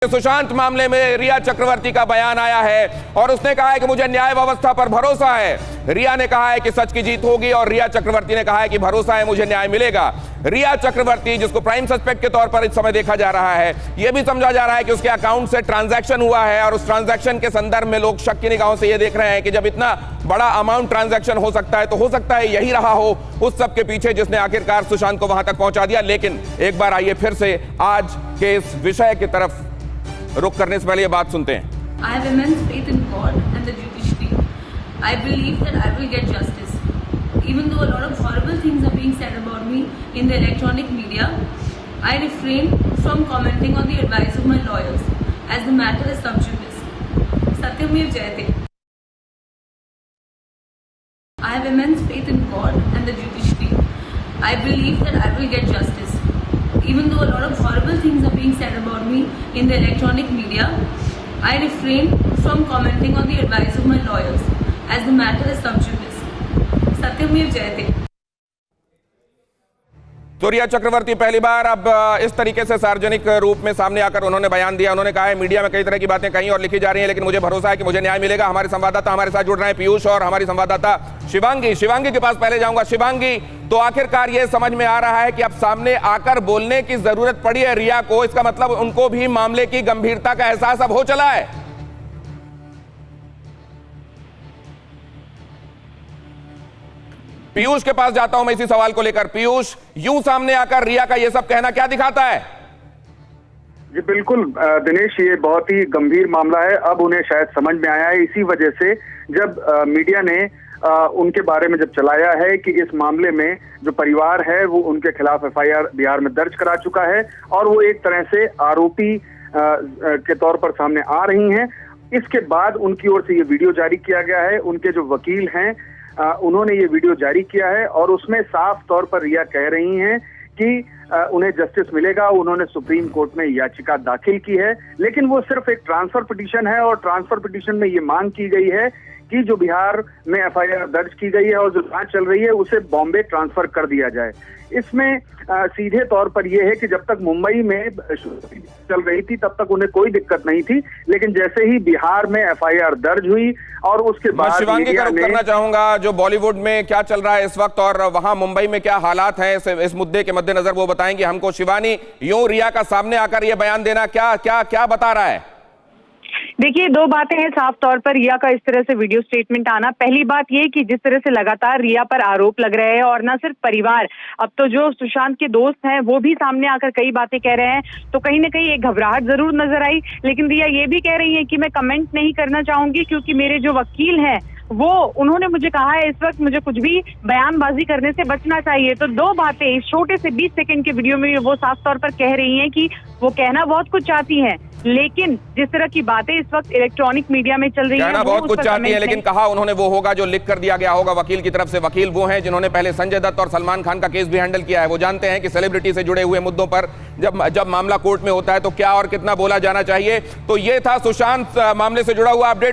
सुशांत मामले में रिया चक्रवर्ती का बयान आया है और उसने कहा है कि मुझे न्याय व्यवस्था पर भरोसा है। रिया ने कहा है कि सच की जीत होगी और रिया चक्रवर्ती ने कहा है कि भरोसा है, मुझे न्याय मिलेगा। रिया चक्रवर्ती, जिसको प्राइम सस्पेक्ट के तौर पर इस समय देखा जा रहा है, यह भी समझा जा रहा है कि उसके अकाउंट से ट्रांजैक्शन हुआ है और उस ट्रांजैक्शन के संदर्भ में लोग शक की निगाहों से यह देख रहे हैं कि जब इतना बड़ा अमाउंट ट्रांजैक्शन हो सकता है तो हो सकता है यही रहा हो उस सब के पीछे जिसने आखिरकार सुशांत को वहां तक पहुंचा दिया। लेकिन एक बार आइए फिर से आज के इस विषय की तरफ रुक करने से पहले ये बात सुनते हैं। I have immense faith in God and the judiciary. I believe that I will get justice. Even though a lot of horrible things are being said about me in the electronic media, I refrain from commenting on the advice of my lawyers as the matter is sub judice. Satyamev Jayate. I have immense faith in God and the judiciary. I believe that I will get justice. Even though a lot of horrible things are being said about me in the electronic media, I refrain from commenting on the advice of my lawyers as the matter is sub judice. Satyamev Jayate. तो रिया चक्रवर्ती पहली बार अब इस तरीके से सार्वजनिक रूप में सामने आकर उन्होंने बयान दिया। उन्होंने कहा है मीडिया में कई तरह की बातें कहीं और लिखी जा रही हैं, लेकिन मुझे भरोसा है कि मुझे न्याय मिलेगा। हमारे संवाददाता हमारे साथ जुड़ रहे हैं, पीयूष और हमारी संवाददाता शिवांगी के पास पहले जाऊंगा। शिवांगी, तो आखिरकार ये समझ में आ रहा है कि अब सामने आकर बोलने की जरूरत पड़ी है रिया को, इसका मतलब उनको भी मामले की गंभीरता का एहसास अब हो चला है। पीयूष के पास जाता हूं मैं इसी सवाल को लेकर। पीयूष, यूं सामने आकर रिया का यह सब कहना क्या दिखाता है? जी बिल्कुल दिनेश, ये बहुत ही गंभीर मामला है। अब उन्हें शायद समझ में आया है, इसी वजह से जब मीडिया ने उनके बारे में जब चलाया है कि इस मामले में जो परिवार है वो उनके खिलाफ एफआईआर बिहार में दर्ज करा चुका है और वो एक तरह से आरोपी के तौर पर सामने आ रही हैं। इसके बाद उनकी ओर से ये वीडियो जारी किया गया है। उनके जो वकील हैं उन्होंने ये वीडियो जारी किया है और उसमें साफ तौर पर रिया कह रही हैं कि उन्हें जस्टिस मिलेगा। उन्होंने सुप्रीम कोर्ट में याचिका दाखिल की है, लेकिन वो सिर्फ एक ट्रांसफर पिटीशन है और ट्रांसफर पिटीशन में ये मांग की गई है कि जो बिहार में एफआईआर दर्ज की गई है और जो जांच चल रही है उसे बॉम्बे ट्रांसफर कर दिया जाए। इसमें सीधे तौर पर यह है कि जब तक मुंबई में चल रही थी तब तक उन्हें कोई दिक्कत नहीं थी, लेकिन जैसे ही बिहार में एफआईआर दर्ज हुई और उसके बाद शिवांगी का रुख करना चाहूंगा जो बॉलीवुड में क्या चल रहा है इस वक्त और वहां मुंबई में क्या हालात हैं इस मुद्दे के मद्देनजर वो बताएंगे हमको। शिवानी, यूं रिया का सामने आकर यह बयान देना क्या क्या क्या बता रहा है? देखिए, दो बातें हैं साफ तौर पर रिया का इस तरह से वीडियो स्टेटमेंट आना। पहली बात ये कि जिस तरह से लगातार रिया पर आरोप लग रहे हैं और ना सिर्फ परिवार, अब तो जो सुशांत के दोस्त हैं वो भी सामने आकर कई बातें कह रहे हैं, तो कहीं ना कहीं एक घबराहट जरूर नजर आई। लेकिन रिया ये भी कह रही है कि मैं कमेंट नहीं करना चाहूंगी क्योंकि मेरे जो वकील हैं वो उन्होंने मुझे कहा है इस वक्त मुझे कुछ भी बयानबाजी करने से बचना चाहिए। तो दो बातें इस छोटे से 20 सेकंड के वीडियो में वो साफ तौर पर कह रही हैं कि वो कहना बहुत कुछ चाहती हैं, लेकिन जिस तरह की बातें इस वक्त इलेक्ट्रॉनिक मीडिया में चल रही है कहना बहुत कुछ चाहती है, लेकिन कहा उन्होंने वो होगा जो लिख कर दिया गया होगा वकील की तरफ से। वकील वो हैं जिन्होंने पहले संजय दत्त और सलमान खान का केस भी हैंडल किया है। वो जानते हैं कि सेलिब्रिटी से जुड़े हुए मुद्दों पर जब मामला कोर्ट में होता है तो क्या और कितना बोला जाना चाहिए। तो ये था सुशांत मामले से जुड़ा हुआ अपडेट।